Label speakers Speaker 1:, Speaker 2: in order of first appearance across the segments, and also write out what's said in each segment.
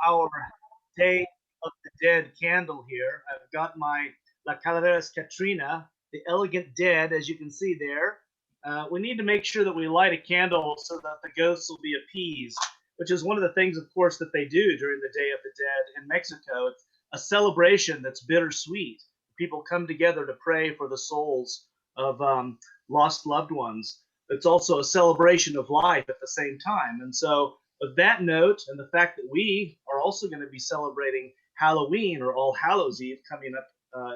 Speaker 1: our Day of the Dead candle here. I've got my La Calaveras Catrina, the elegant dead, as you can see there. We need to make sure that we light a candle so that the ghosts will be appeased, which is one of the things, of course, that they do during the Day of the Dead in Mexico. It's a celebration that's bittersweet. People come together to pray for the souls of lost loved ones. It's also a celebration of life at the same time. And so, with that note, and the fact that we are also going to be celebrating Halloween or All Hallows Eve coming up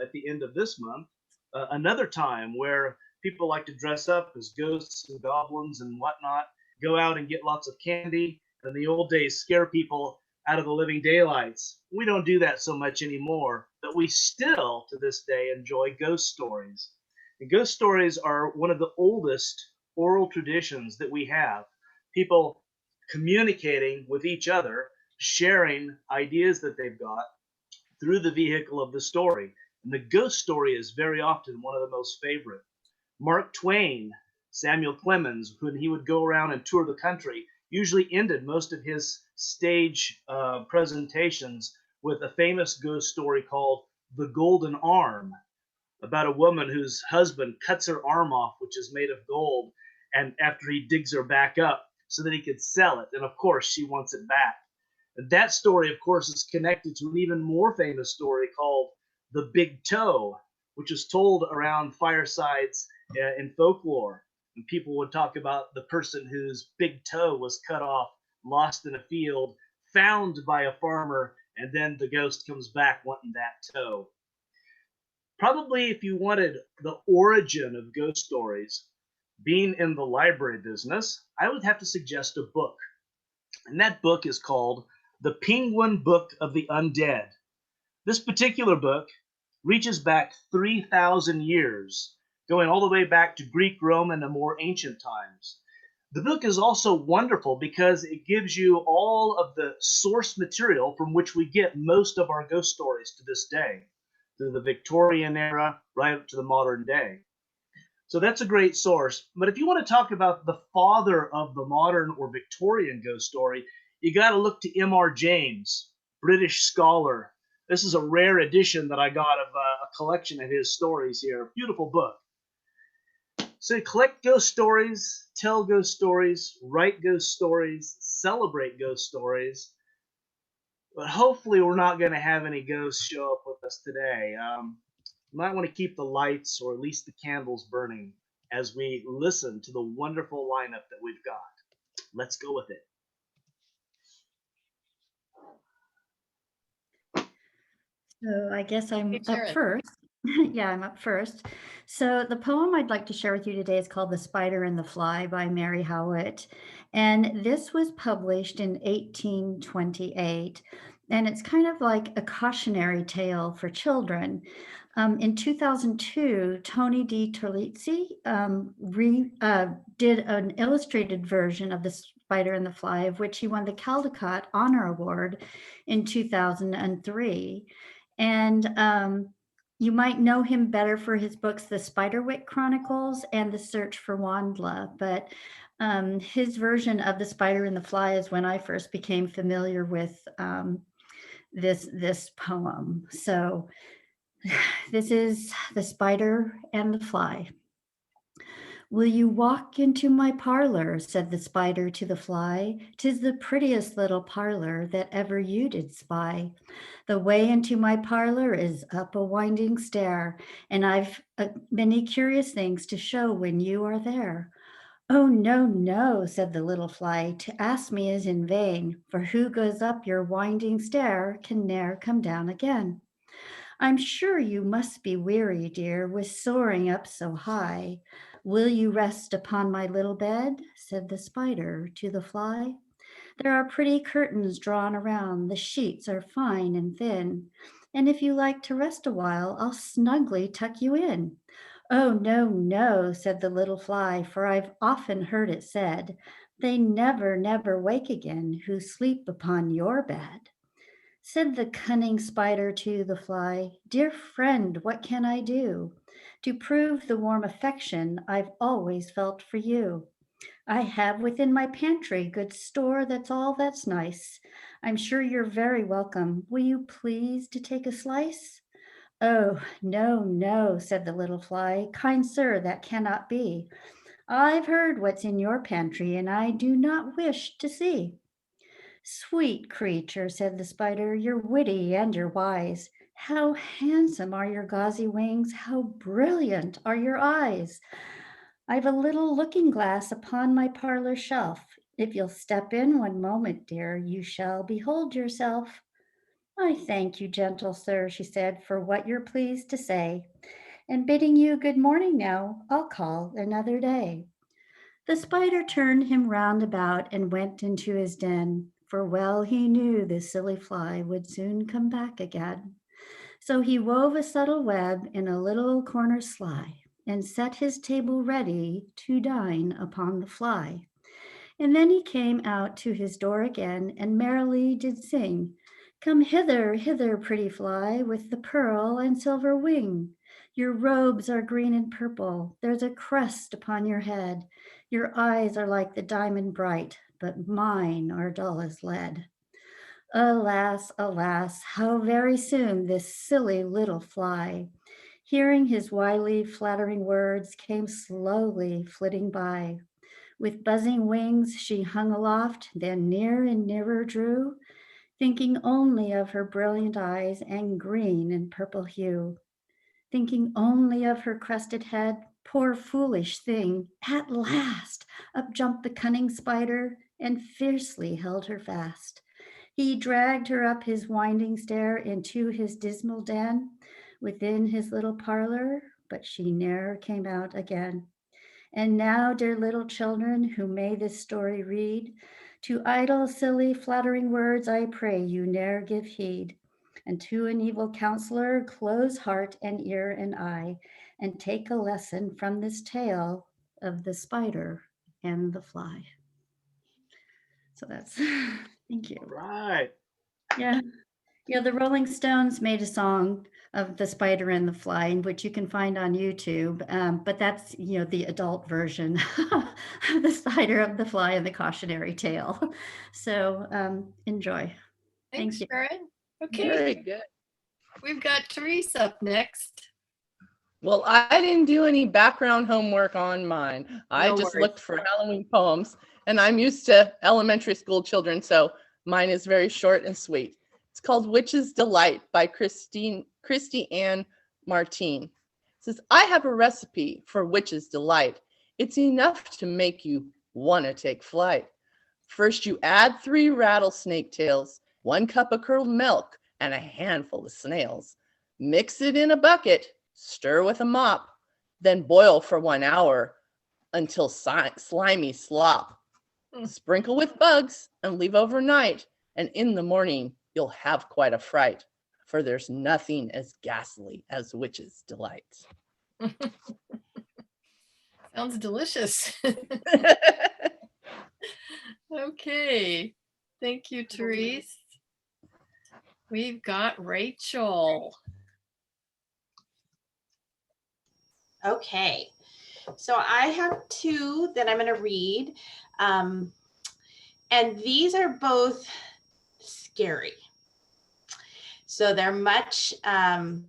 Speaker 1: at the end of this month, another time where people like to dress up as ghosts and goblins and whatnot, go out and get lots of candy, and in the old days scare people out of the living daylights. We don't do that so much anymore, but we still, to this day, enjoy ghost stories. And ghost stories are one of the oldest oral traditions that we have. People communicating with each other, sharing ideas that they've got through the vehicle of the story. And the ghost story is very often one of the most favorite. Mark Twain, Samuel Clemens, when he would go around and tour the country, usually ended most of his stage presentations with a famous ghost story called The Golden Arm, about a woman whose husband cuts her arm off, which is made of gold, and after he digs her back up so that he could sell it. And of course, she wants it back. And that story, of course, is connected to an even more famous story called The Big Toe, which is told around firesides in folklore. And people would talk about the person whose big toe was cut off, lost in a field, found by a farmer, and then the ghost comes back wanting that toe. Probably if you wanted the origin of ghost stories, being in the library business, I would have to suggest a book. And that book is called The Penguin Book of the Undead. This particular book reaches back 3,000 years, going all the way back to Greek, Roman, and more ancient times. The book is also wonderful because it gives you all of the source material from which we get most of our ghost stories to this day, through the Victorian era right up to the modern day. So that's a great source. But if you want to talk about the father of the modern or Victorian ghost story, you got to look to M.R. James, British scholar. This is a rare edition that I got of a collection of his stories here. Beautiful book. So collect ghost stories, tell ghost stories, write ghost stories, celebrate ghost stories. But hopefully we're not going to have any ghosts show up with us today. You might want to keep the lights or at least the candles burning as we listen to the wonderful lineup that we've got. Let's go with it.
Speaker 2: So I guess I'm up first. Yeah, I'm up first. So the poem I'd like to share with you today is called The Spider and the Fly by Mary Howitt. And this was published in 1828. And it's kind of like a cautionary tale for children. In 2002, Tony D. Terlizzi did an illustrated version of The Spider and the Fly, of which he won the Caldecott Honor Award in 2003. And you might know him better for his books, The Spiderwick Chronicles and The Search for Wandla, but his version of The Spider and the Fly is when I first became familiar with this poem. So this is The Spider and the Fly. Will you walk into my parlor, said the spider to the fly, 'tis the prettiest little parlor that ever you did spy. The way into my parlor is up a winding stair, and I've many curious things to show when you are there. Oh, no, no, said the little fly, to ask me is in vain, for who goes up your winding stair can ne'er come down again. I'm sure you must be weary, dear, with soaring up so high. Will you rest upon my little bed? Said the spider to the fly. There are pretty curtains drawn around, the sheets are fine and thin, and if you like to rest a while, I'll snugly tuck you in. Oh, no, no, said the little fly, for I've often heard it said, they never, never wake again who sleep upon your bed. Said the cunning spider to the fly, dear friend, what can I do to prove the warm affection I've always felt for you? I have within my pantry good store, that's all that's nice. I'm sure you're very welcome. Will you please to take a slice? Oh, no, no, said the little fly. Kind sir, that cannot be. I've heard what's in your pantry, and I do not wish to see. Sweet creature, said the spider, you're witty and you're wise. How handsome are your gauzy wings, how brilliant are your eyes. I've a little looking glass upon my parlor shelf. If you'll step in one moment, dear, you shall behold yourself. I thank you, gentle sir, she said, for what you're pleased to say. And bidding you good morning now, I'll call another day. The spider turned him round about and went into his den, for well he knew the silly fly would soon come back again. So he wove a subtle web in a little corner sly, and set his table ready to dine upon the fly. And then he came out to his door again, and merrily did sing, Come hither, hither, pretty fly, with the pearl and silver wing. Your robes are green and purple, there's a crest upon your head. Your eyes are like the diamond bright, but mine are dull as lead. Alas, alas, how very soon this silly little fly, hearing his wily flattering words, came slowly flitting by. With buzzing wings she hung aloft, then near and nearer drew, thinking only of her brilliant eyes and green and purple hue, thinking only of her crested head. Poor foolish thing, at last up jumped the cunning spider and fiercely held her fast. He dragged her up his winding stair into his dismal den within his little parlor, but she ne'er came out again. And now, dear little children, who may this story read, to idle, silly, flattering words I pray you ne'er give heed, and to an evil counselor close heart and ear and eye, and take a lesson from this tale of the spider and the fly. So that's, thank you.
Speaker 1: All right.
Speaker 2: Yeah. Yeah, the Rolling Stones made a song of the spider and the fly, in which you can find on YouTube. But that's, the adult version of the spider, of the fly, and the cautionary tale. So enjoy.
Speaker 3: Thanks,
Speaker 2: Thank you.
Speaker 3: Sharon. Okay,
Speaker 4: Very good.
Speaker 3: we've got Therese up next.
Speaker 4: Well, I didn't do any background homework on mine. I
Speaker 3: No
Speaker 4: just
Speaker 3: worries.
Speaker 4: looked for Halloween poems, and I'm used to elementary school children, so mine is very short and sweet. It's called Witch's Delight by Christie Ann Martine. It says, I have a recipe for witch's delight. It's enough to make you want to take flight. First, you add 3 rattlesnake tails, 1 cup of curdled milk, and a handful of snails. Mix it in a bucket, stir with a mop, then boil for 1 hour until slimy slop. Sprinkle with bugs and leave overnight, and in the morning you'll have quite a fright, for there's nothing as ghastly as witch's delight.
Speaker 3: Sounds delicious. Okay, thank you, Therese. We've got Rachel.
Speaker 5: Okay, so I have 2 that I'm going to read, and these are both scary. So they're much scarier.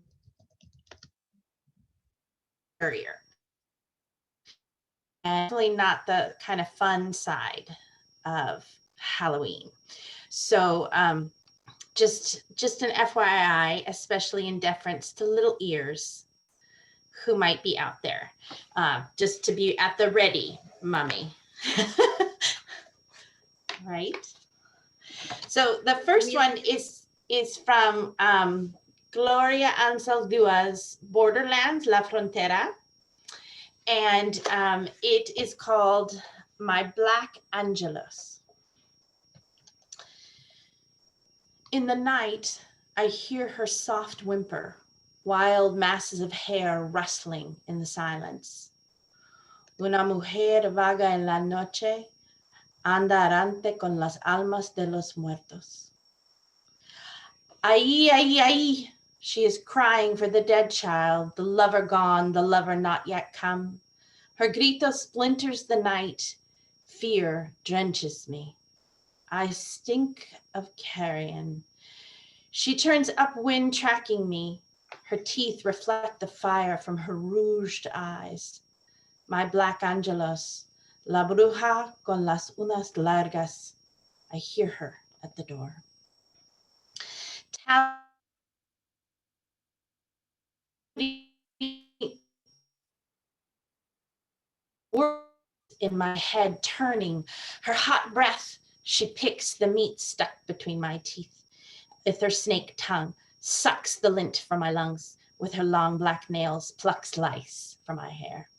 Speaker 5: And definitely not the kind of fun side of Halloween. So just an FYI, especially in deference to little ears who might be out there, just to be at the ready, mummy. Right? So the first one is from Gloria Anzaldua's Borderlands, La Frontera. And it is called My Black Angelus. In the night, I hear her soft whimper, wild masses of hair rustling in the silence. Una mujer vaga en la noche, anda errante con las almas de los muertos. Ahí, ahí, ahí. She is crying for the dead child, the lover gone, the lover not yet come. Her grito splinters the night. Fear drenches me. I stink of carrion. She turns upwind, tracking me. Her teeth reflect the fire from her rouged eyes. My black angelos, la bruja con las uñas largas. I hear her at the door. Words in my head turning, her hot breath, she picks the meat stuck between my teeth. With her snake tongue, sucks the lint from my lungs. With her long black nails, plucks lice from my hair.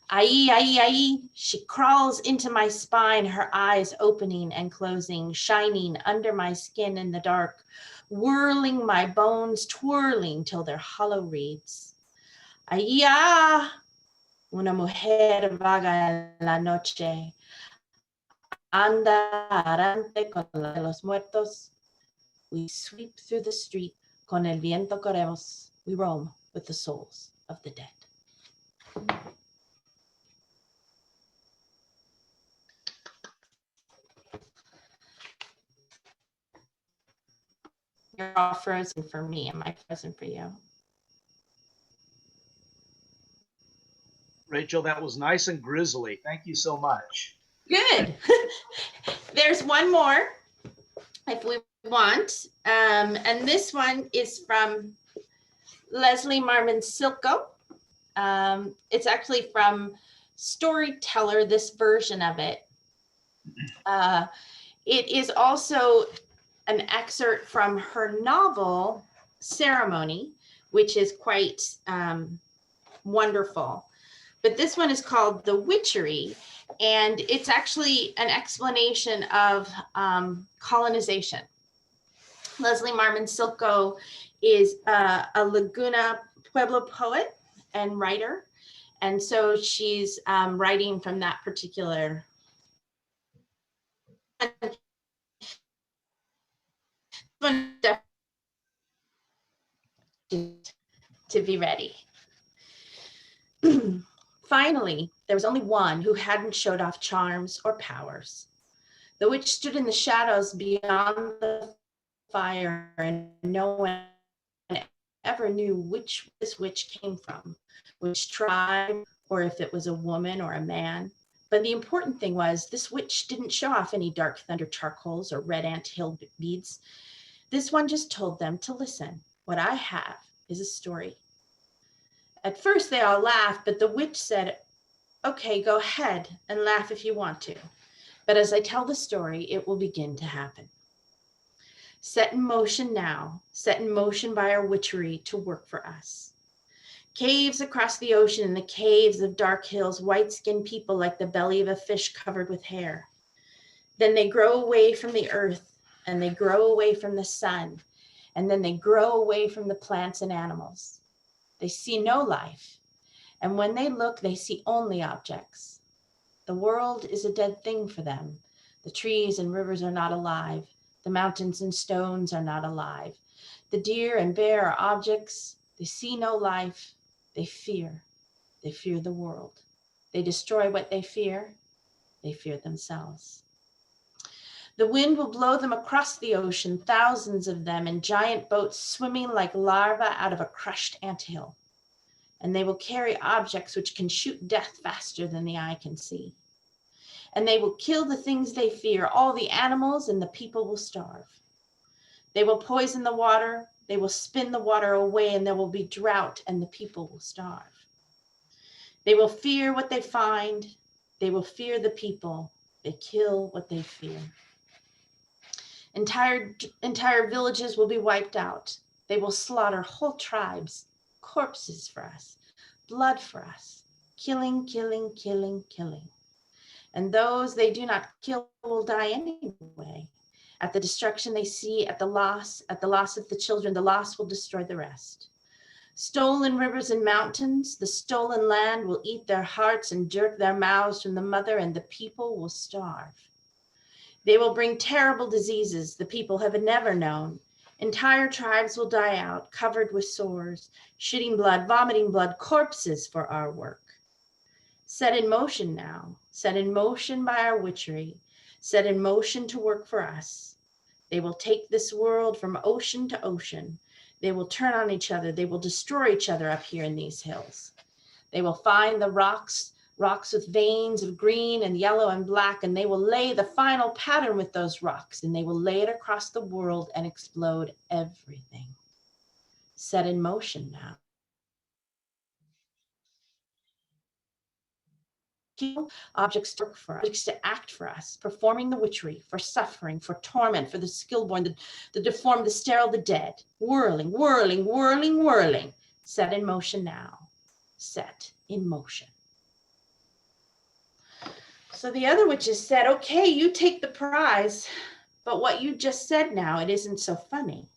Speaker 5: Ai, ai, ai, she crawls into my spine, her eyes opening and closing, shining under my skin in the dark, whirling my bones, twirling till they're hollow reeds. Ai, una mujer vaga en la noche, anda arante con los muertos. We sweep through the street, con el viento corremos. We roam with the souls of the dead. You're all frozen for me. Am I frozen for you?
Speaker 1: Rachel, that was nice and grisly. Thank you so much.
Speaker 5: Good. There's one more if we want. And this one is from Leslie Marmon's Silko. It's actually from Storyteller, this version of it. It is also an excerpt from her novel, Ceremony, which is quite wonderful. But this one is called The Witchery, and it's actually an explanation of colonization. Leslie Marmon Silko is a Laguna Pueblo poet and writer, and so she's writing from that particular to be ready. Finally, there was only one who hadn't showed off charms or powers. The witch stood in the shadows beyond the fire, and no one ever knew which this witch came from, which tribe, or if it was a woman or a man. But the important thing was this witch didn't show off any dark thunder charcoals or red ant hill beads. This one just told them to listen. What I have is a story. At first they all laughed, but the witch said, okay, go ahead and laugh if you want to. But as I tell the story, it will begin to happen. Set in motion now, set in motion by our witchery to work for us. Caves across the ocean, in the caves of dark hills, white-skinned people like the belly of a fish covered with hair. Then they grow away from the earth, and they grow away from the sun, and then they grow away from the plants and animals. They see no life, and when they look, they see only objects. The world is a dead thing for them. The trees and rivers are not alive. The mountains and stones are not alive. The deer and bear are objects. They see no life. They fear. They fear the world. They destroy what they fear. They fear themselves. The wind will blow them across the ocean, thousands of them in giant boats swimming like larvae out of a crushed anthill. And they will carry objects which can shoot death faster than the eye can see. And they will kill the things they fear, all the animals, and the people will starve. They will poison the water, they will spin the water away, and there will be drought, and the people will starve. They will fear what they find, they will fear the people, they kill what they fear. Entire villages will be wiped out. They will slaughter whole tribes, corpses for us, blood for us, killing, killing, killing, killing. And those they do not kill will die anyway. At the destruction they see, at the loss of the children, the loss will destroy the rest. Stolen rivers and mountains, the stolen land will eat their hearts and jerk their mouths from the mother, and the people will starve. They will bring terrible diseases the people have never known. Entire tribes will die out, covered with sores, shitting blood, vomiting blood, corpses for our work. Set in motion now, set in motion by our witchery. set in motion to work for us. They will take this world from ocean to ocean. They will turn on each other. They will destroy each other up here in these hills. They will find the rocks with veins of green and yellow and black, and they will lay the final pattern with those rocks, and they will lay it across the world and explode everything. Set in motion now. Objects to work for us, objects to act for us, performing the witchery, for suffering, for torment, for the skillborn, the deformed, the sterile, the dead, whirling, whirling, whirling, whirling. Set in motion now. Set in motion. So the other witches said, okay, you take the prize, but what you just said now, it isn't so funny.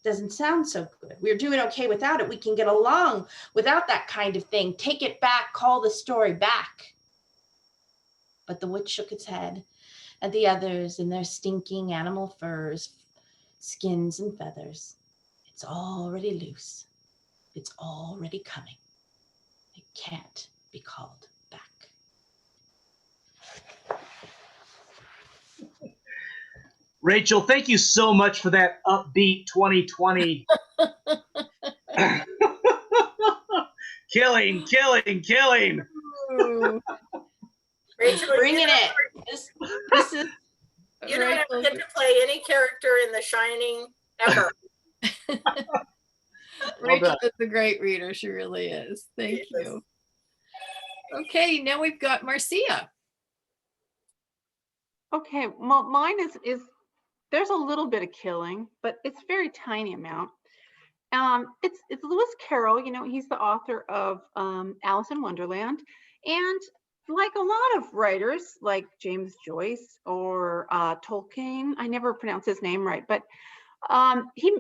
Speaker 5: It doesn't sound so good. We're doing okay without it. We can get along without that kind of thing. Take it back, call the story back. But the witch shook its head at the others in their stinking animal furs, skins and feathers. It's already loose. It's already coming. It can't be called back.
Speaker 1: Rachel, thank you so much for that upbeat 2020. Killing.
Speaker 3: Ooh,
Speaker 6: Rachel,
Speaker 5: Bringing
Speaker 6: you
Speaker 5: it. This is
Speaker 6: You don't ever
Speaker 3: Rachel,
Speaker 6: get to play any character in The Shining ever.
Speaker 3: Rachel is a great reader. She really is. Thank you. Okay, now we've got Marcia.
Speaker 7: Okay, well, mine is there's a little bit of killing, but it's very tiny amount. It's Lewis Carroll. You know, he's the author of Alice in Wonderland, and like a lot of writers, like James Joyce or Tolkien, I never pronounce his name right, but he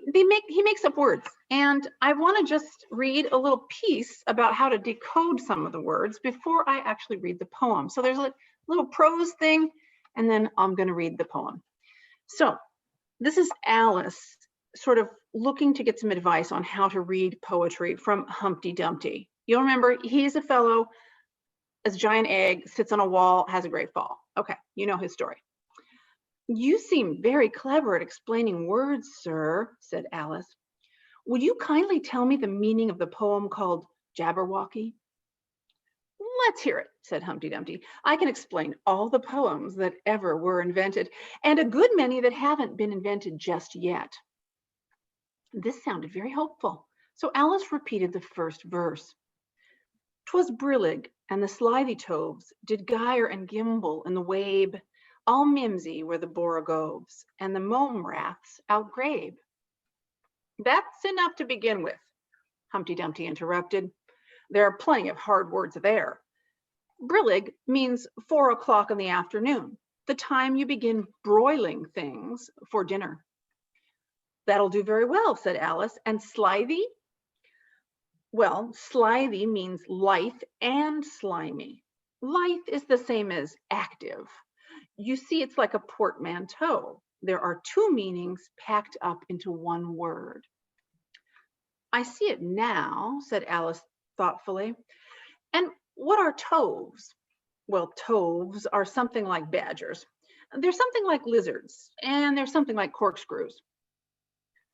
Speaker 7: makes up words, and I want to just read a little piece about how to decode some of the words before I actually read the poem. So there's a little prose thing, and then I'm going to read the poem. So this is Alice sort of looking to get some advice on how to read poetry from Humpty Dumpty. You'll remember he's a fellow, as a giant egg, sits on a wall, has a great fall. Okay, you know his story. You seem very clever at explaining words, sir, said Alice. Would you kindly tell me the meaning of the poem called Jabberwocky? Let's hear it, said Humpty Dumpty. I can explain all the poems that ever were invented, and a good many that haven't been invented just yet. This sounded very hopeful, so Alice repeated the first verse. 'Twas brillig, and the slithy toves did gyre and gimble in the wabe. All mimsy were the borogoves, and the mome raths outgrabe. That's enough to begin with, Humpty Dumpty interrupted. There are plenty of hard words there. Brillig means 4 o'clock in the afternoon, the time you begin broiling things for dinner. That'll do very well, said Alice. And slithy? Well, slithy means lithe and slimy. Lithe is the same as active. You see, it's like a portmanteau. There are two meanings packed up into one word. I see it now, said Alice thoughtfully. And what are toves? Well, toves are something like badgers. They're something like lizards, and they're something like corkscrews.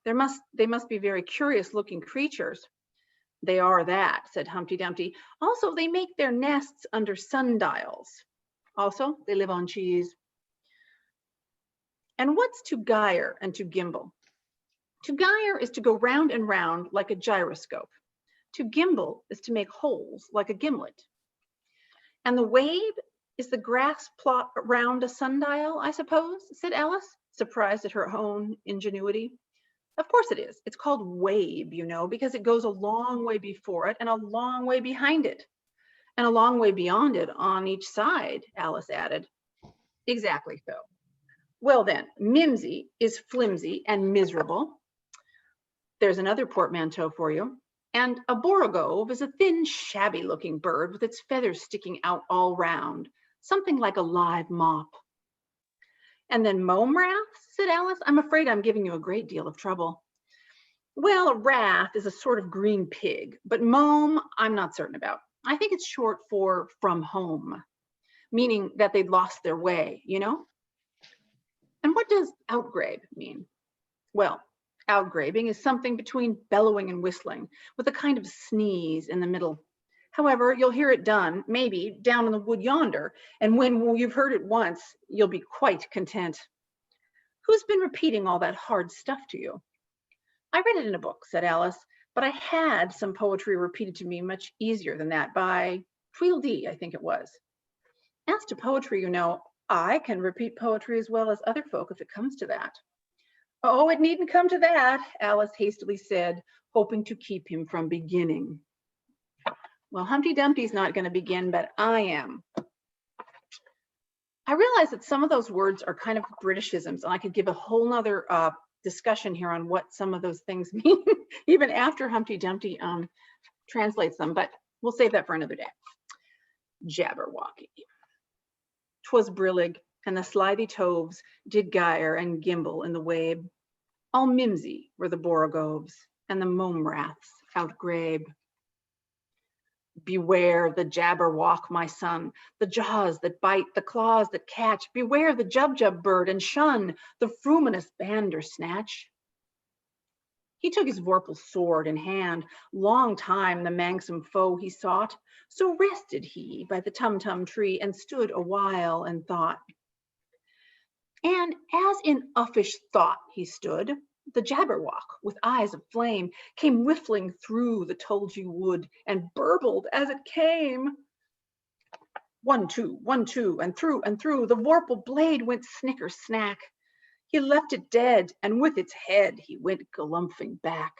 Speaker 7: They must be very curious looking creatures. They are that, said Humpty Dumpty. Also, they make their nests under sundials. Also, they live on cheese. And what's to gyre and to gimble? To gyre is to go round and round like a gyroscope. To gimble is to make holes like a gimlet. And the wave is the grass plot around a sundial, I suppose, said Alice, surprised at her own ingenuity. Of course it is. It's called wabe, you know, because it goes a long way before it and a long way behind it. And a long way beyond it on each side, Alice added. Exactly so. Well then, mimsy is flimsy and miserable. There's another portmanteau for you. And a borogove is a thin, shabby-looking bird with its feathers sticking out all round, something like a live mop. And then mome raths, said Alice. I'm afraid I'm giving you a great deal of trouble. Well, a rath is a sort of green pig, but mome, I'm not certain about. I think it's short for from home, meaning that they'd lost their way, you know? And what does outgrabe mean? Well, outgrabing is something between bellowing and whistling, with a kind of sneeze in the middle. However, you'll hear it done, maybe, down in the wood yonder, and when you've heard it once, you'll be quite content. Who's been repeating all that hard stuff to you? I read it in a book, said Alice, but I had some poetry repeated to me much easier than that by Tweedledee, I think it was. As to poetry, you know, I can repeat poetry as well as other folk if it comes to that. Oh, it needn't come to that, Alice hastily said, hoping to keep him from beginning. Well, Humpty Dumpty's not going to begin, but I am. I realize that some of those words are kind of Britishisms, and I could give a whole nother discussion here on what some of those things mean, even after Humpty Dumpty translates them, but we'll save that for another day. Jabberwocky. 'Twas brillig, and the slithy toves did gyre and gimble in the wabe. All mimsy were the borogoves, and the mome raths outgrabe. Beware the Jabberwock, my son, the jaws that bite, the claws that catch. Beware the Jubjub bird, and shun the fruminous Bandersnatch. He took his vorpal sword in hand, long time the manxome foe he sought. So rested he by the tum-tum tree, and stood a while and thought. And as in uffish thought he stood, the Jabberwock, with eyes of flame, came whiffling through the tulgey wood, and burbled as it came. 1, 2, 1, 2, and through, the vorpal blade went snicker-snack. He left it dead, and with its head he went galumphing back.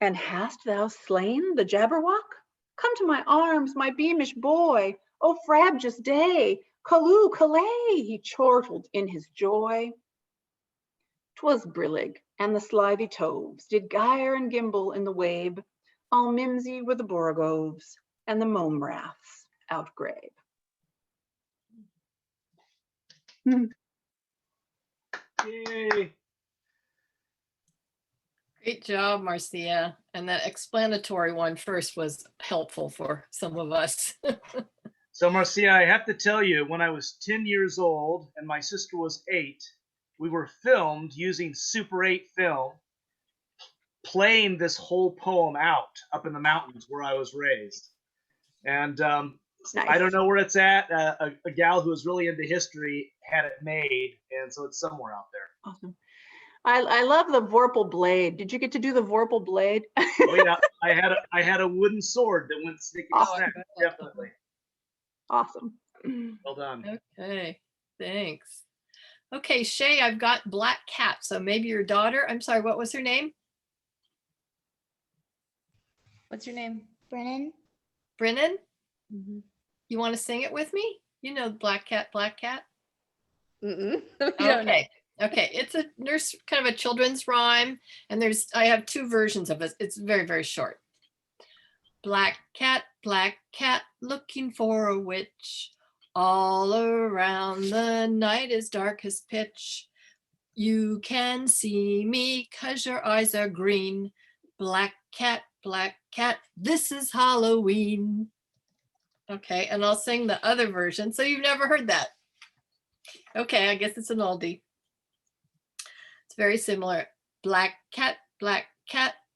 Speaker 7: And hast thou slain the Jabberwock? Come to my arms, my beamish boy. O frabjous day, callooh, callay, he chortled in his joy. 'Twas brillig, and the slithy toves did gyre and gimble in the wabe. All mimsy were the borogoves, and the mome raths outgrabe.
Speaker 1: Yay.
Speaker 3: Great job, Marcia. And that explanatory one first was helpful for some of us.
Speaker 1: So, Marcia, I have to tell you, when I was 10 years old and my sister was 8, we were filmed using Super 8 film, playing this whole poem out up in the mountains where I was raised. And
Speaker 7: Nice.
Speaker 1: I don't know where it's at. A gal who was really into history had it made, and so it's somewhere out there.
Speaker 7: Awesome. I love the vorpal blade. Did you get to do the vorpal blade?
Speaker 1: Oh yeah, I had a wooden sword that went sneaking
Speaker 3: Oh,
Speaker 1: snack. Definitely.
Speaker 7: Awesome.
Speaker 1: Well done.
Speaker 3: Okay, thanks. Okay, Shay, I've got Black Cat. So maybe your daughter, I'm sorry, what was her name? What's your name?
Speaker 8: Brennan?
Speaker 3: Brennan?
Speaker 8: Mm-hmm.
Speaker 3: You want to sing it with me? You know Black Cat, Black Cat?
Speaker 4: Mm-mm.
Speaker 3: Okay. Okay, it's a nurse, kind of a children's rhyme, and I have 2 versions of it. It's very, very short. Black cat, looking for a witch. All around the night is dark as pitch. You can see me 'cause your eyes are green. Black cat, this is Halloween. Okay, and I'll sing the other version. So you've never heard that. Okay, I guess it's an oldie. It's very similar. Black cat,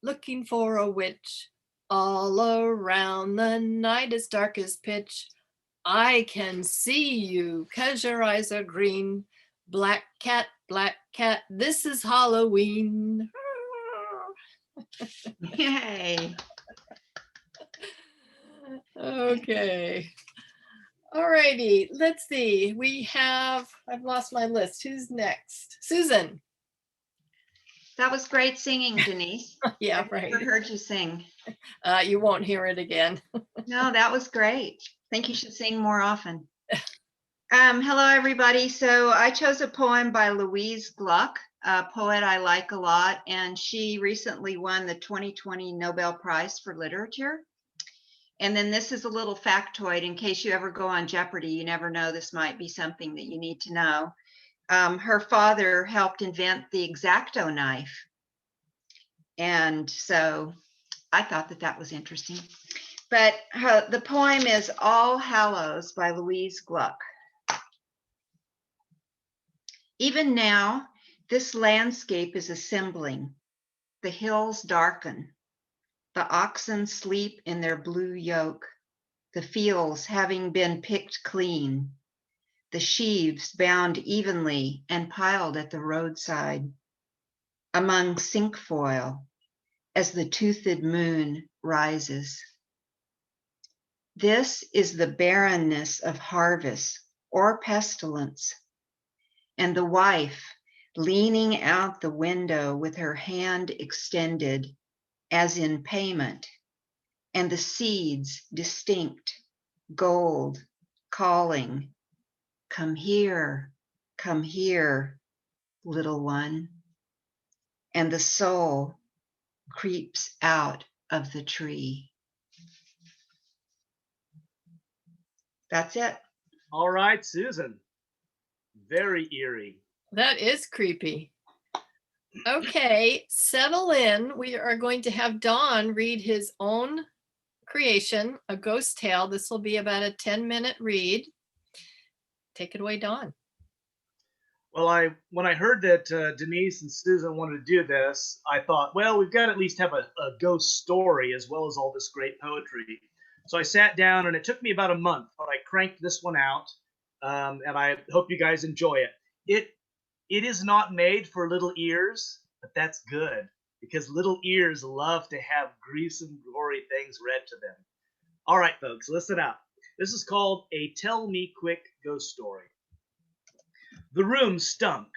Speaker 3: looking for a witch. All around the night is dark as pitch. I can see you 'cause your eyes are green. Black cat, this is Halloween.
Speaker 8: Yay.
Speaker 3: Okay. All righty, let's see. I've lost my list. Who's next? Susan.
Speaker 8: That was great singing, Denise.
Speaker 3: Yeah,
Speaker 8: I've
Speaker 3: right.
Speaker 8: never heard you sing.
Speaker 3: You won't hear it again.
Speaker 8: No, that was great. I think you should sing more often. Hello, everybody. So I chose a poem by Louise Gluck, a poet I like a lot, and she recently won the 2020 Nobel Prize for Literature. And then this is a little factoid in case you ever go on Jeopardy. You never know, this might be something that you need to know. Her father helped invent the X-Acto knife. And so I thought that was interesting. But the poem is All Hallows by Louise Gluck. Even now, this landscape is assembling. The hills darken. The oxen sleep in their blue yoke, the fields having been picked clean, the sheaves bound evenly and piled at the roadside, among cinquefoil as the toothed moon rises. This is the barrenness of harvest or pestilence, and the wife leaning out the window with her hand extended as in payment, and the seeds distinct, gold, calling, come here, little one. And the soul creeps out of the tree. That's it.
Speaker 1: All right, Susan. Very eerie.
Speaker 3: That is creepy. Okay, settle in. We are going to have Don read his own creation, a ghost tale. This will be about a 10-minute read. Take it away, Don.
Speaker 1: Well, when I heard that Denise and Susan wanted to do this, I thought, well, we've got to at least have a ghost story as well as all this great poetry. So I sat down, and it took me about a month, but I cranked this one out, and I hope you guys enjoy it. It is not made for little ears, but that's good, because little ears love to have gruesome, gory things read to them. All right, folks, listen up. This is called A Tell Me Quick Ghost Story. The room stunk.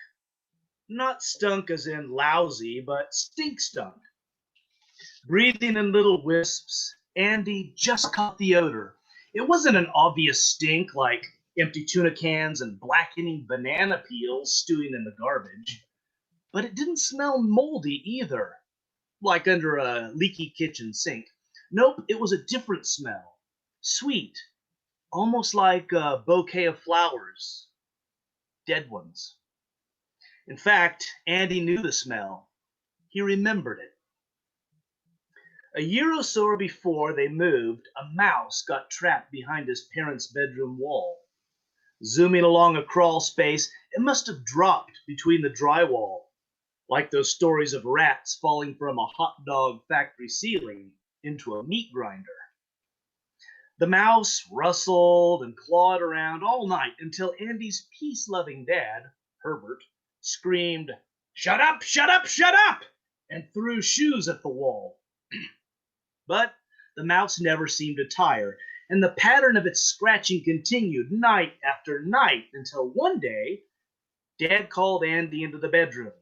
Speaker 1: Not stunk as in lousy, but stink stunk. Breathing in little wisps, Andy just caught the odor. It wasn't an obvious stink like empty tuna cans and blackening banana peels stewing in the garbage. But it didn't smell moldy either, like under a leaky kitchen sink. Nope, it was a different smell. Sweet, almost like a bouquet of flowers. Dead ones. In fact, Andy knew the smell. He remembered it. A year or so before they moved, a mouse got trapped behind his parents' bedroom wall. Zooming along a crawl space, it must have dropped between the drywall, like those stories of rats falling from a hot dog factory ceiling into a meat grinder. The mouse rustled and clawed around all night until Andy's peace-loving dad, Herbert, screamed, "Shut up, shut up, shut up!" and threw shoes at the wall. But the mouse never seemed to tire, and the pattern of its scratching continued night after night until one day, Dad called Andy into the bedroom.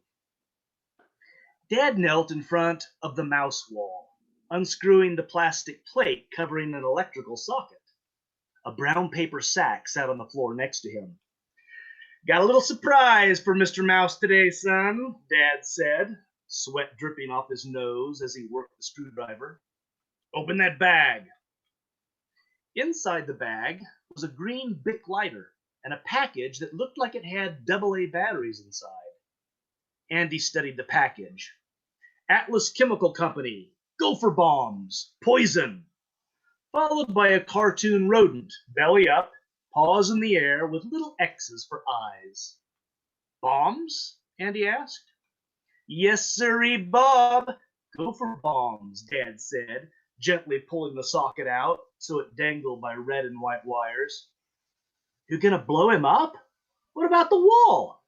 Speaker 1: Dad knelt in front of the mouse wall, unscrewing the plastic plate covering an electrical socket. A brown paper sack sat on the floor next to him. "Got a little surprise for Mr. Mouse today, son," Dad said, sweat dripping off his nose as he worked the screwdriver. "Open that bag." Inside the bag was a green Bic lighter and a package that looked like it had AA batteries inside. Andy studied the package. Atlas Chemical Company, Gopher Bombs, Poison, followed by a cartoon rodent, belly up, paws in the air with little X's for eyes. "Bombs?" Andy asked. "Yes, sirree, Bob. Gopher bombs," Dad said, gently pulling the socket out so it dangled by red and white wires. "You're gonna blow him up? What about the wall?"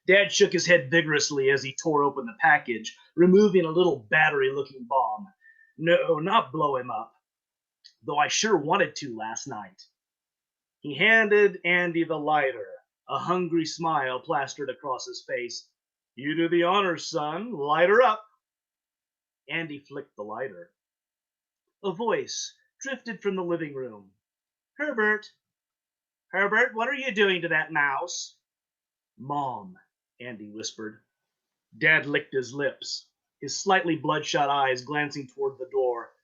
Speaker 1: Dad shook his head vigorously as he tore open the package, removing a little battery-looking bomb. "No, not blow him up, though I sure wanted to last night." He handed Andy the lighter, a hungry smile plastered across his face. "You do the honors, son. Light her up." Andy flicked the lighter. A voice drifted from the living room. "Herbert, Herbert, what are you doing to that mouse?" "Mom," Andy whispered. Dad licked his lips, his slightly bloodshot eyes glancing toward the door.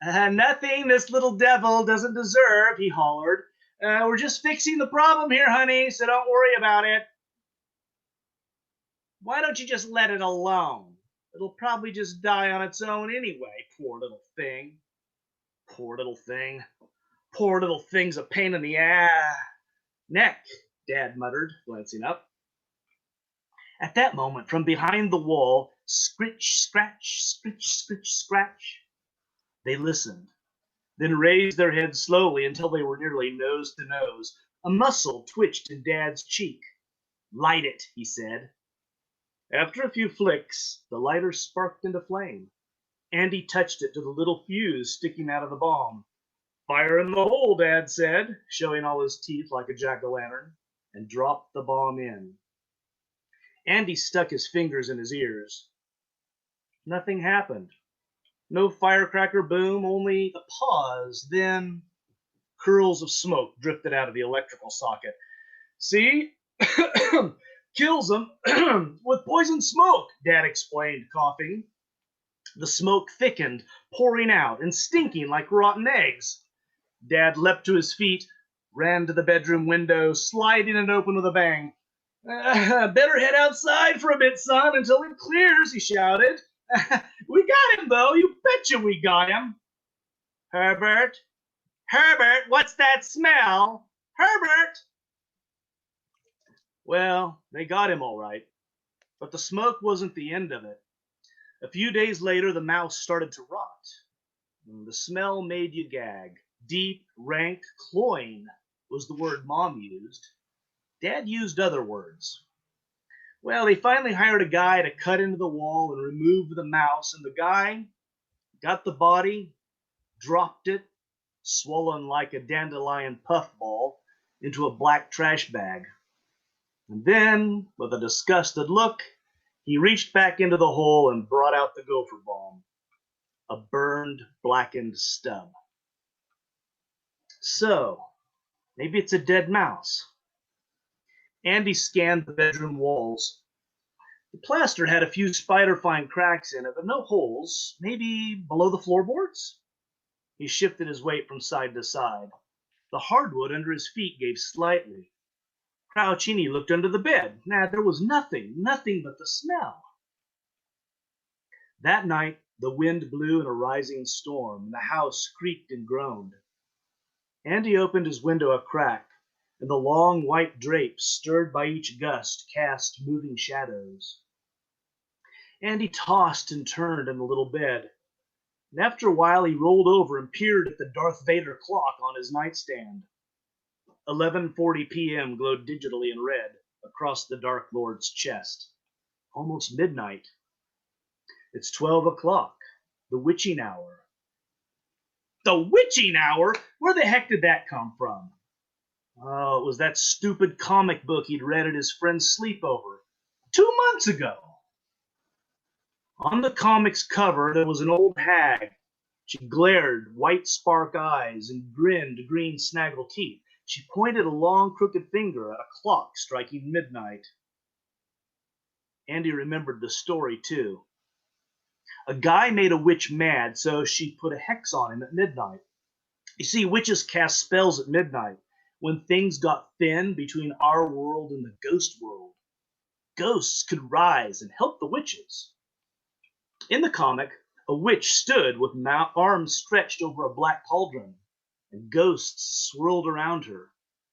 Speaker 1: "Nothing this little devil doesn't deserve," he hollered. "We're just fixing the problem here, honey, so don't worry about it." "Why don't you just let it alone? It'll probably just die on its own anyway, poor little thing." "Poor little thing. Poor little thing's a pain in the neck," Dad muttered, glancing up. At that moment, from behind the wall, scritch, scratch, scritch, scritch, scratch. They listened, then raised their heads slowly until they were nearly nose to nose. A muscle twitched in Dad's cheek. "Light it," he said. After a few flicks, the lighter sparked into flame. Andy touched it to the little fuse sticking out of the bomb. "Fire in the hole," Dad said, showing all his teeth like a jack-o'-lantern, and dropped the bomb in. Andy stuck his fingers in his ears. Nothing happened. No firecracker boom, only a pause. Then curls of smoke drifted out of the electrical socket. "See? Kills them with poison smoke," Dad explained, coughing. The smoke thickened, pouring out and stinking like rotten eggs. Dad leapt to his feet, ran to the bedroom window, sliding it open with a bang. "Better head outside for a bit, son, until it clears," he shouted. "We got him, though. You betcha we got him." "Herbert? Herbert, what's that smell? Herbert!" Well, they got him all right, but the smoke wasn't the end of it. A few days later, the mouse started to rot. The smell made you gag. Deep, rank, cloying was the word Mom used. Dad used other words. Well, they finally hired a guy to cut into the wall and remove the mouse, and the guy got the body, dropped it, swollen like a dandelion puffball, into a black trash bag. And then, with a disgusted look, he reached back into the hole and brought out the gopher bomb, a burned, blackened stub. So, maybe it's a dead mouse. Andy scanned the bedroom walls. The plaster had a few spider-fine cracks in it, but no holes, maybe below the floorboards? He shifted his weight from side to side. The hardwood under his feet gave slightly. Crouching, he looked under the bed. There was nothing but the smell. That night, the wind blew in a rising storm, and the house creaked and groaned. Andy opened his window a crack, and the long white drapes, stirred by each gust, cast moving shadows. Andy tossed and turned in the little bed, and after a while he rolled over and peered at the Darth Vader clock on his nightstand. 11:40 p.m. glowed digitally in red across the Dark Lord's chest. Almost midnight. It's 12 o'clock, the witching hour. The witching hour? Where the heck did that come from? Oh, it was that stupid comic book he'd read at his friend's sleepover 2 months ago. On the comic's cover, there was an old hag. She glared white spark eyes and grinned green snaggle teeth. She pointed a long crooked finger at a clock striking midnight. Andy remembered the story, too. A guy made a witch mad, so she put a hex on him at midnight. You see, witches cast spells at midnight, when things got thin between our world and the ghost world. Ghosts could rise and help the witches. In the comic, a witch stood with arms stretched over a black cauldron, and ghosts swirled around her,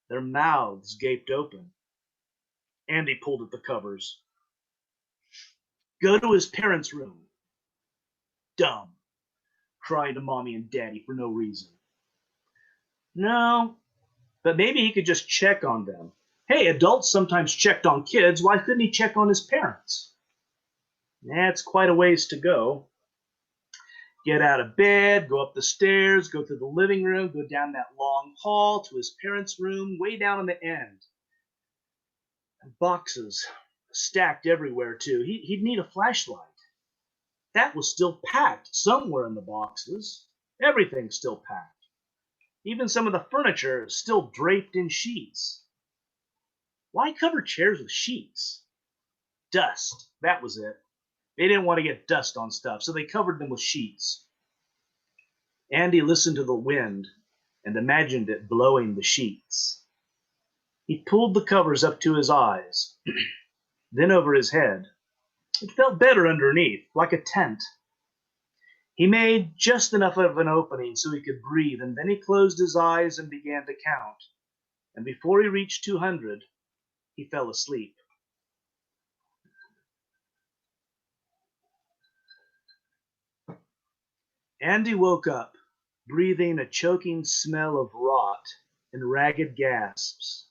Speaker 1: their mouths gaped open. Andy pulled at the covers. Go to his parents' room. Dumb. Crying to Mommy and Daddy for no reason. No, but maybe he could just check on them. Hey, adults sometimes checked on kids. Why couldn't he check on his parents? It's quite a ways to go. Get out of bed, go up the stairs, go through the living room, go down that long hall to his parents' room, way down in the end. And boxes stacked everywhere, too. He'd need a flashlight. That was still packed somewhere in the boxes. Everything's still packed. Even some of the furniture is still draped in sheets. Why cover chairs with sheets? Dust, that was it. They didn't want to get dust on stuff, so they covered them with sheets. Andy listened to the wind and imagined it blowing the sheets. He pulled the covers up to his eyes, then over his head. It felt better underneath, like a tent. He made just enough of an opening so he could breathe, and then he closed his eyes and began to count. And before he reached 200, he fell asleep. Andy woke up, breathing a choking smell of rot and ragged gasps.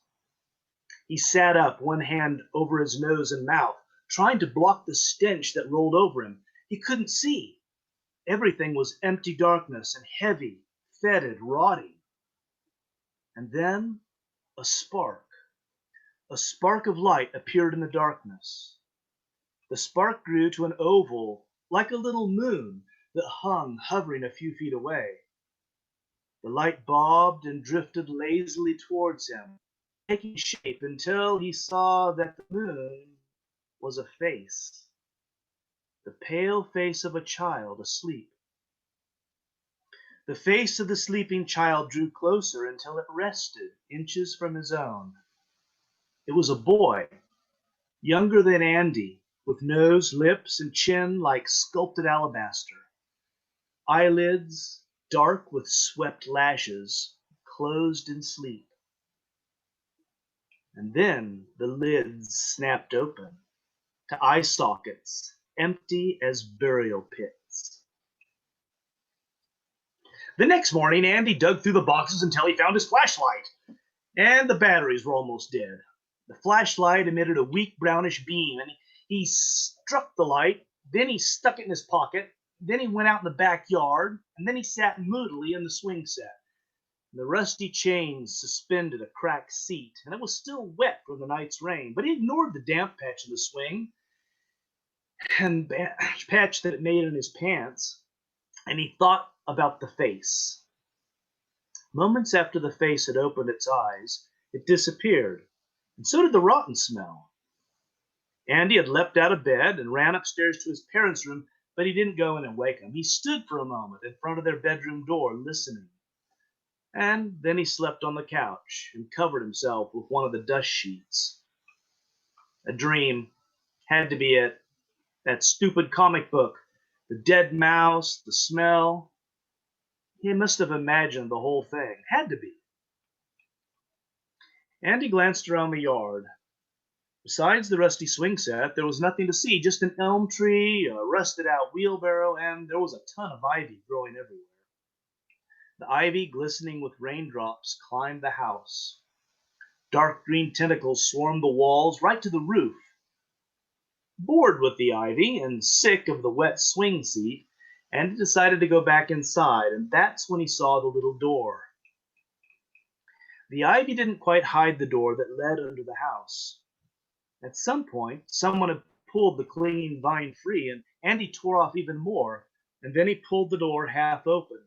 Speaker 1: He sat up, one hand over his nose and mouth, trying to block the stench that rolled over him. He couldn't see. Everything was empty darkness and heavy, fetid, rotting. And then a spark of light appeared in the darkness. The spark grew to an oval, like a little moon that hung hovering a few feet away. The light bobbed and drifted lazily towards him, taking shape until he saw that the moon was a face, the pale face of a child asleep. The face of the sleeping child drew closer until it rested inches from his own. It was a boy, younger than Andy, with nose, lips, and chin like sculpted alabaster. Eyelids, dark with swept lashes, closed in sleep. And then the lids snapped open to eye sockets, empty as burial pits. The next morning, Andy dug through the boxes until he found his flashlight, and the batteries were almost dead. The flashlight emitted a weak brownish beam, and he struck the light, then he stuck it in his pocket, then he went out in the backyard, and then he sat moodily in the swing set. The rusty chains suspended a cracked seat, and it was still wet from the night's rain, but he ignored the damp patch in the swing and patch that it made in his pants, and he thought about the face. Moments after the face had opened its eyes, it disappeared, and so did the rotten smell. Andy had leapt out of bed and ran upstairs to his parents' room, but he didn't go in and wake them. He stood for a moment in front of their bedroom door, listening. And then he slept on the couch and covered himself with one of the dust sheets. A dream had to be it. That stupid comic book, the dead mouse, the smell. He must have imagined the whole thing. Had to be. Andy glanced around the yard. Besides the rusty swing set, there was nothing to see, just an elm tree, a rusted-out wheelbarrow, and there was a ton of ivy growing everywhere. The ivy, glistening with raindrops, climbed the house. Dark green tentacles swarmed the walls right to the roof. Bored with the ivy and sick of the wet swing seat, Andy decided to go back inside, and that's when he saw the little door. The ivy didn't quite hide the door that led under the house. At some point, someone had pulled the clinging vine free, and Andy tore off even more, and then he pulled the door half open.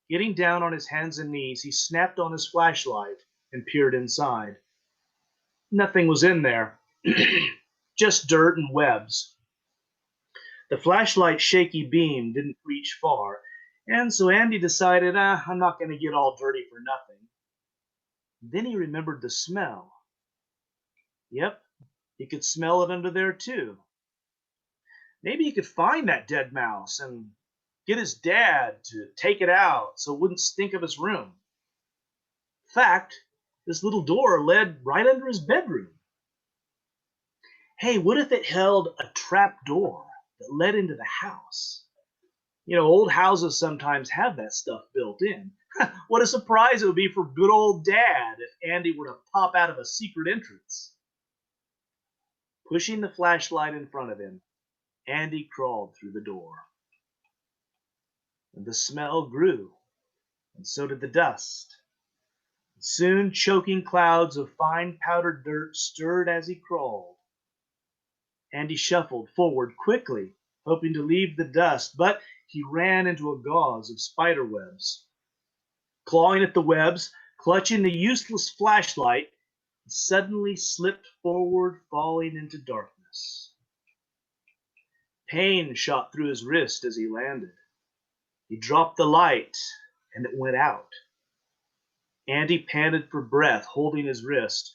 Speaker 1: Getting down on his hands and knees, he snapped on his flashlight and peered inside. Nothing was in there, just dirt and webs. The flashlight's shaky beam didn't reach far, and so Andy decided, I'm not going to get all dirty for nothing. Then he remembered the smell. Yep, he could smell it under there too. Maybe he could find that dead mouse and get his dad to take it out so it wouldn't stink of his room. In fact, this little door led right under his bedroom. Hey, what if it held a trap door that led into the house? You know, old houses sometimes have that stuff built in. What a surprise it would be for good old Dad if Andy were to pop out of a secret entrance. Pushing the flashlight in front of him, Andy crawled through the door. And the smell grew, and so did the dust. Soon choking clouds of fine powdered dirt stirred as he crawled. Andy shuffled forward quickly, hoping to leave the dust, but he ran into a gauze of spider webs. Clawing at the webs, clutching the useless flashlight, he suddenly slipped forward, falling into darkness. Pain shot through his wrist as he landed. He dropped the light, and it went out. Andy panted for breath, holding his wrist.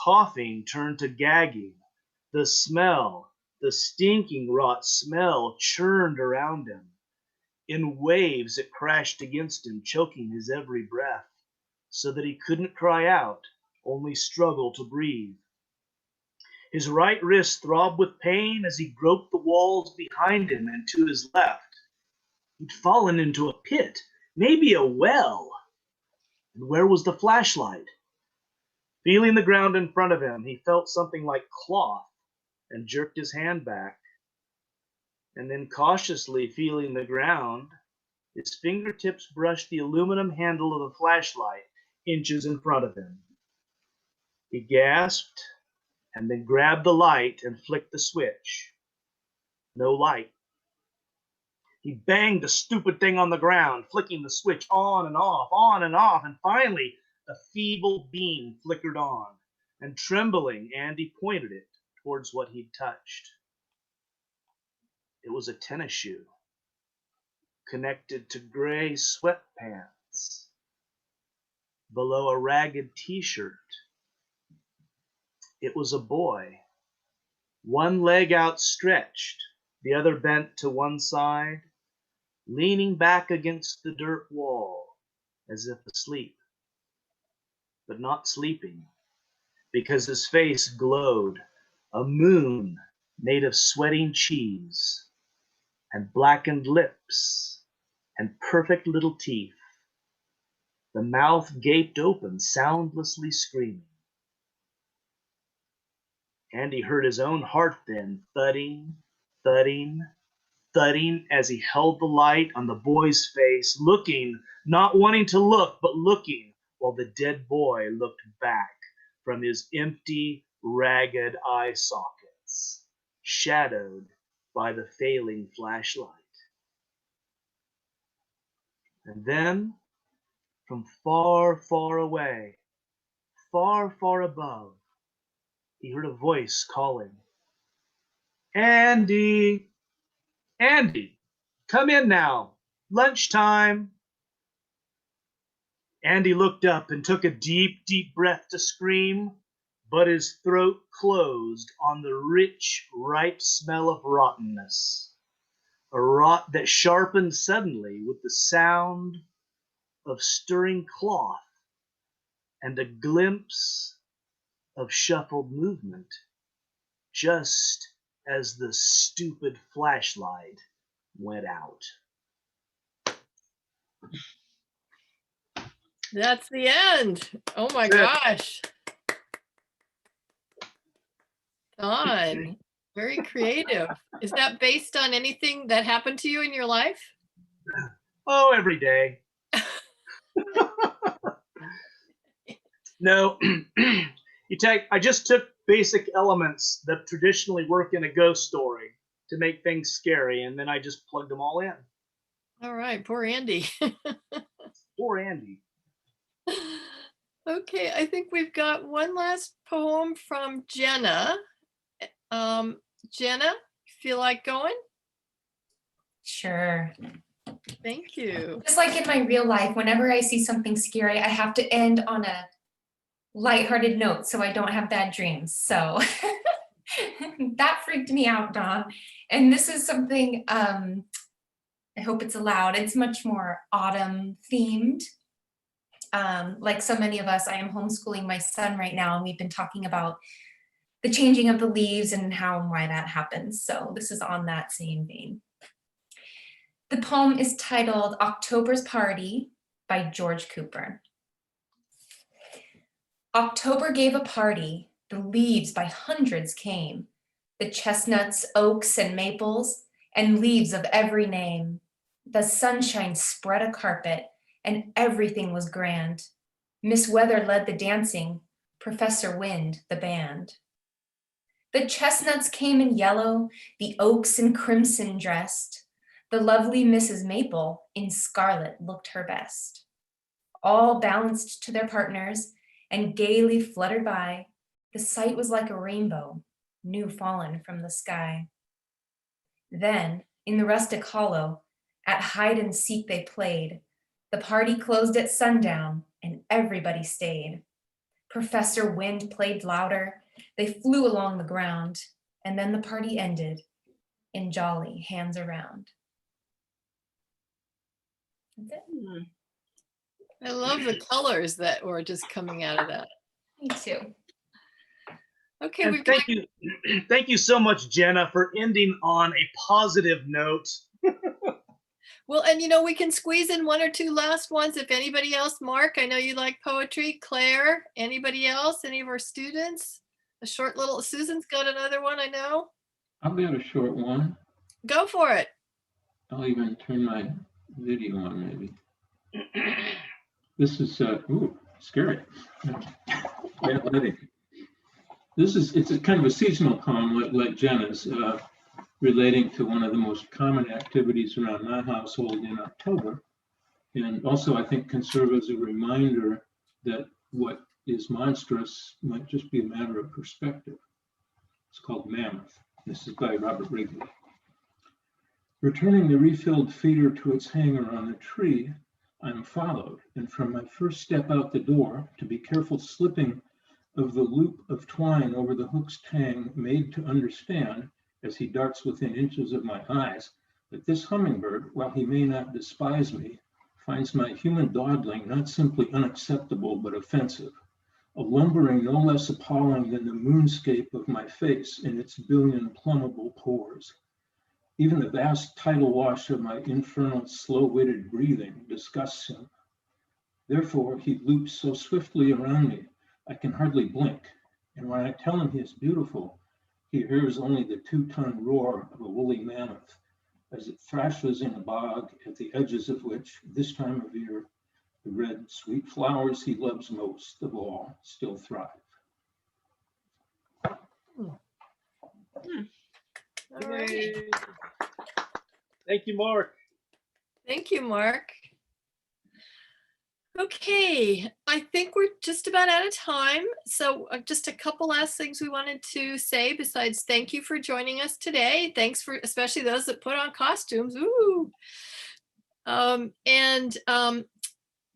Speaker 1: Coughing turned to gagging. The smell, the stinking rot smell, churned around him. In waves it crashed against him, choking his every breath, so that he couldn't cry out, only struggle to breathe. His right wrist throbbed with pain as he groped the walls behind him and to his left. He'd fallen into a pit, maybe a well. And where was the flashlight? Feeling the ground in front of him, he felt something like cloth and jerked his hand back. And then cautiously feeling the ground, his fingertips brushed the aluminum handle of the flashlight inches in front of him. He gasped and then grabbed the light and flicked the switch. No light. He banged the stupid thing on the ground, flicking the switch on and off, and finally a feeble beam flickered on, and trembling, Andy pointed it towards what he'd touched. It was a tennis shoe, connected to gray sweatpants, below a ragged t-shirt. It was a boy, one leg outstretched, the other bent to one side, leaning back against the dirt wall as if asleep, but not sleeping, because his face glowed, a moon made of sweating cheese, and blackened lips, and perfect little teeth. The mouth gaped open, soundlessly screaming. Andy heard his own heart then, thudding, thudding, thudding, as he held the light on the boy's face, looking, not wanting to look, but looking, while the dead boy looked back from his empty, ragged eye sockets, shadowed by the failing flashlight. And then, from far, far away, far, far above, he heard a voice calling, "Andy! Andy, come in now. Lunchtime." Andy looked up and took a deep, deep breath to scream, but his throat closed on the rich, ripe smell of rottenness, a rot that sharpened suddenly with the sound of stirring cloth and a glimpse of shuffled movement, just as the stupid flashlight went out.
Speaker 3: That's the end. Oh my gosh. Don, very creative. Is that based on anything that happened to you in your life?
Speaker 1: Oh, every day. No, I just took basic elements that traditionally work in a ghost story to make things scary, and then I just plugged them all in.
Speaker 3: All right, poor Andy.
Speaker 1: Poor Andy.
Speaker 3: Okay, I think we've got one last poem from Jenna. Jenna, feel like going?
Speaker 9: Sure.
Speaker 3: Thank you.
Speaker 9: Just like in my real life, whenever I see something scary, I have to end on a lighthearted note so I don't have bad dreams. So that freaked me out, Dawn. And this is something, I hope it's allowed. It's much more autumn themed. Like so many of us, I am homeschooling my son right now, and we've been talking about the changing of the leaves and how and why that happens. So this is on that same vein. The poem is titled October's Party by George Cooper. October gave a party, the leaves by hundreds came, the chestnuts, oaks, and maples, and leaves of every name. The sunshine spread a carpet, and everything was grand. Miss Weather led the dancing, Professor Wind the band. The chestnuts came in yellow, the oaks in crimson dressed. The lovely Mrs. Maple in scarlet looked her best. All balanced to their partners and gaily fluttered by. The sight was like a rainbow, new fallen from the sky. Then, in the rustic hollow, at hide and seek they played. The party closed at sundown and everybody stayed. Professor Wind played louder. They flew along the ground, and then the party ended in jolly hands around.
Speaker 3: I love the colors that were just coming out of that.
Speaker 9: Me too.
Speaker 3: Okay,
Speaker 1: And
Speaker 3: we've got,
Speaker 1: thank you so much, Jenna, for ending on a positive note.
Speaker 3: Well, and you know, we can squeeze in one or two last ones if anybody else. Mark, I know you like poetry. Claire, anybody else? Any of our students? A short little, Susan's got another one, I know.
Speaker 10: I've got a short one.
Speaker 3: Go for it.
Speaker 10: I'll even turn my video on maybe. This is, ooh, scary. Bad lighting. It's a kind of a seasonal poem like Jenna's, relating to one of the most common activities around my household in October. And also, I think, can serve as a reminder that what is monstrous might just be a matter of perspective. It's called Mammoth. This is by Robert Wrigley. Returning the refilled feeder to its hanger on the tree, I'm followed, and from my first step out the door, to be careful slipping of the loop of twine over the hook's tang, made to understand, as he darts within inches of my eyes, that this hummingbird, while he may not despise me, finds my human dawdling not simply unacceptable, but offensive, a lumbering no less appalling than the moonscape of my face in its billion plumbable pores. Even the vast tidal wash of my infernal slow-witted breathing disgusts him. Therefore, he loops so swiftly around me, I can hardly blink. And when I tell him he is beautiful, he hears only the 2-ton roar of a woolly mammoth as it thrashes in a bog at the edges of which, this time of year, the red, sweet flowers he loves most of all still thrive.
Speaker 3: All right.
Speaker 1: Thank you, Mark.
Speaker 3: Thank you, Mark. Okay, I think we're just about out of time. So just a couple last things we wanted to say besides thank you for joining us today. Thanks for especially those that put on costumes. Ooh.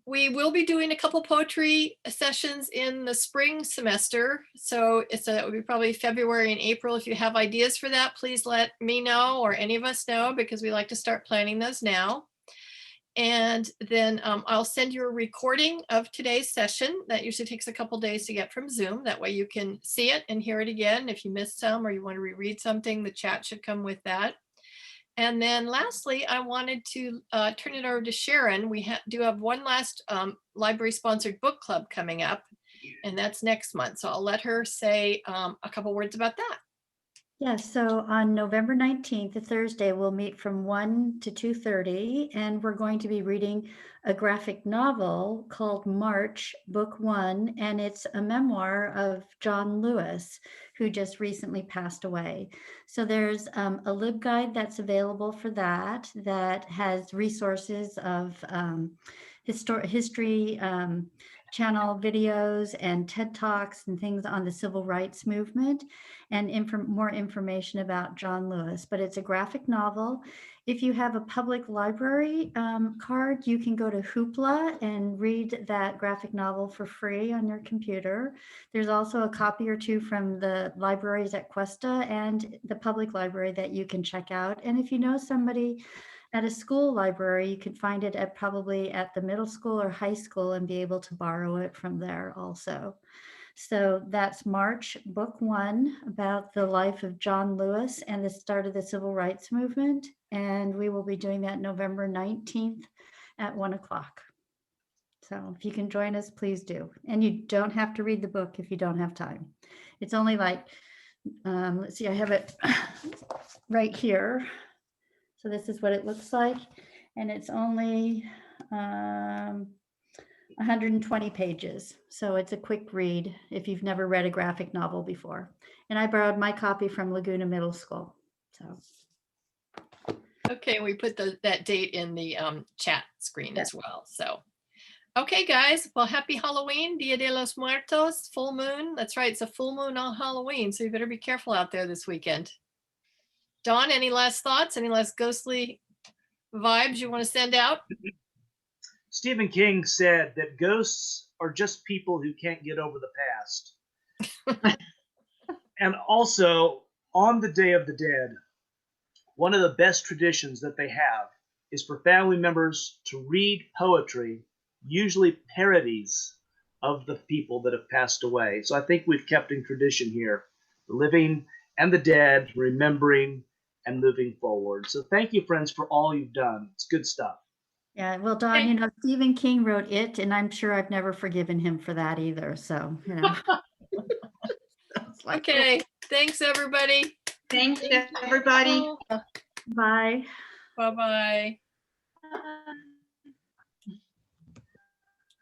Speaker 3: We will be doing a couple poetry sessions in the spring semester. So that would be probably February and April. If you have ideas for that, please let me know or any of us know, because we like to start planning those now. And then I'll send you a recording of today's session. That usually takes a couple days to get from Zoom. That way you can see it and hear it again. If you missed some or you want to reread something, the chat should come with that. And then lastly, I wanted to turn it over to Sharon. We do have one last library sponsored book club coming up, and that's next month. So I'll let her say a couple words about that.
Speaker 2: Yes, so on November 19th, a Thursday, we'll meet from 1 to 2:30, and we're going to be reading a graphic novel called March, Book 1, and it's a memoir of John Lewis, who just recently passed away. So there's a LibGuide that's available for that has resources of history channel videos and TED Talks and things on the civil rights movement, and more information about John Lewis. But it's a graphic novel. If you have a public library card, you can go to Hoopla and read that graphic novel for free on your computer. There's also a copy or two from the libraries at Cuesta and the public library that you can check out. And if you know somebody at a school library, you can find it probably at the middle school or high school and be able to borrow it from there also. So that's March, Book 1, about the life of John Lewis and the start of the civil rights movement. And we will be doing that November 19th at 1 o'clock. So if you can join us, please do. And you don't have to read the book if you don't have time. It's only like, let's see, I have it right here. So this is what it looks like, and it's only 120 pages. So it's a quick read if you've never read a graphic novel before. And I borrowed my copy from Laguna Middle School. So.
Speaker 3: Okay, we put that date in the chat screen as well. So, okay, guys. Well, happy Halloween, Dia de los Muertos, full moon. That's right, it's a full moon on Halloween, so you better be careful out there this weekend. Dawn, any last thoughts? Any last ghostly vibes you want to send out?
Speaker 1: Stephen King said that ghosts are just people who can't get over the past. And also, on the Day of the Dead, one of the best traditions that they have is for family members to read poetry, usually parodies of the people that have passed away. So I think we've kept in tradition here, the living and the dead, remembering and moving forward. So thank you, friends, for all you've done. It's good stuff.
Speaker 2: Yeah, well, Don, you know, Stephen King wrote it, and I'm sure I've never forgiven him for that either. So, you know. It's like,
Speaker 3: Okay, thanks, everybody.
Speaker 8: Thanks, everybody.
Speaker 2: bye.
Speaker 3: Bye-bye.
Speaker 8: Bye.